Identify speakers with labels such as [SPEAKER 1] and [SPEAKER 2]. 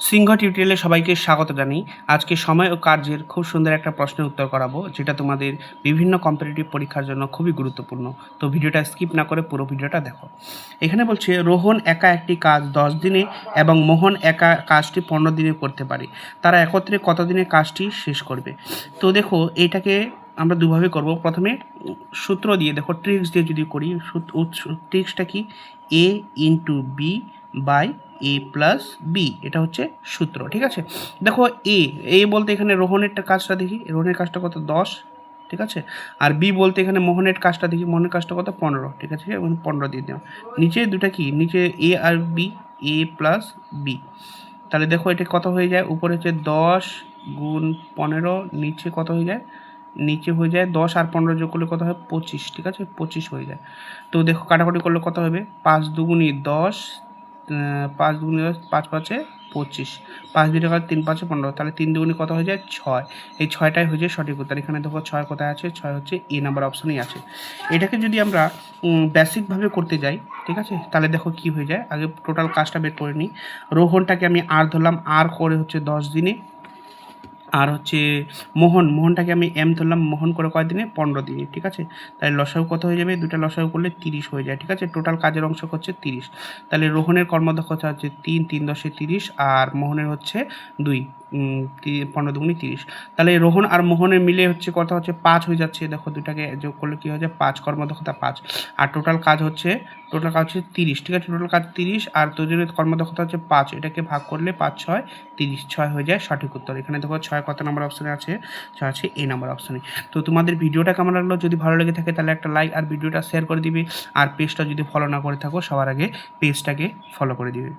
[SPEAKER 1] সিংহ টিউটোরিয়ালে সবাইকে স্বাগত জানাই। আজকে সময় ও কার্যের খুব সুন্দর একটা প্রশ্নের উত্তর করাবো, যেটা তোমাদের বিভিন্ন কম্পিটিটিভ পরীক্ষার জন্য খুবই গুরুত্বপূর্ণ। তো ভিডিওটা স্কিপ না করে পুরো ভিডিওটা দেখো। এখানে বলছে রোহন একা একটি কাজ 10 দিনে এবং মোহন একা কাজটি 15 দিনে করতে পারে। তারা একত্রে কত দিনে কাজটি শেষ করবে? তো দেখো, এটাকে আমরা দুভাবে করব। প্রথমে সূত্র দিয়ে, দেখো ট্রিক্স দিয়ে যদি করি, ট্রিক্সটা কি? A into B by A plus B, এটা হচ্ছে সূত্র। ঠিক আছে, দেখো এ বলতে এখানে রোহনের কাজটা দেখি, রোহনের কাজটা কত? 10, ঠিক আছে। আর বি বলতে এখানে মোহনের কাজটা দেখি, মোহনের কাজটা কত? 15, ঠিক আছে। 15 দিয়ে দিলাম। নিচে দুটা কি, নিচে এ আর বি, এ প্লাস বি। তাহলে দেখো এটা কত হয়ে যায়? উপরে হচ্ছে 10 গুণ 15, নিচে কত হয়ে যায়? নিচে হয়ে যায় 10 আর 15 যোগ করলে কত হয়? 25, ঠিক আছে, 25 হয়ে যায়। তো দেখো কাটাকাটি করলে কত হবে? 5 দুগুণি 10, 5 দুগুণি 10, 5 পাঁচে 25, 5 দুই টাকা 3 পাঁচে 15, তাহলে 3 দুগুণি কত হয়ে যায়? 6। এই 6টাই হয়ে যায় সঠিক উত্তর। এখানে দেখো 6 কোথায় আছে? 6 হচ্ছে এ নাম্বার অপশনেই আছে। এটাকে যদি আমরা বেসিকভাবে করতে যাই, ঠিক আছে, তাহলে দেখো কি হয়ে যায়। আগে টোটাল কাজটা বের করে নিই। রোহনটাকে আমি আর ধরলাম, আর করে হচ্ছে 10 দিনে। আর হচ্ছে মোহনটাকে আমি এম ধরলাম, মোহন করে কয় দিনে? 15 দিনে, ঠিক আছে। তাহলে লসাগু কত হয়ে যাবে? দুটা লসাগু করলে 30 হয়ে যায়, ঠিক আছে। টোটাল কাজের অংশ হচ্ছে 30। তাহলে রোহনের কর্মদক্ষতা হচ্ছে 3, 3 10 30, আর মোহনের হচ্ছে 2, 15 দুগুণি 30। তাহলে রোহন আর মোহনের মিলে হচ্ছে কত হচ্ছে? 5 হয়ে যাচ্ছে। দেখো দুটাকে যোগ করলে কী হয়ে যায়? 5, কর্মদক্ষতা 5। আর টোটাল কাজ হচ্ছে 30, ঠিক আছে। টোটাল কাজ 30 আর তোদের কর্মদক্ষতা হচ্ছে 5, এটাকে ভাগ করলে 5 6 30, 6 হয়ে যায় সঠিক উত্তর। এখানে দেখো 6 কত নাম্বার অপশানে আছে? 6 আছে এ নাম্বার অপশানে। তো তোমাদের ভিডিওটা কেমন লাগলো? যদি ভালো লেগে থাকে তাহলে একটা লাইক আর ভিডিওটা শেয়ার করে দিবে। আর পেজটা যদি ফলো না করে থাকো, সবার আগে পেজটাকে ফলো করে দিবে।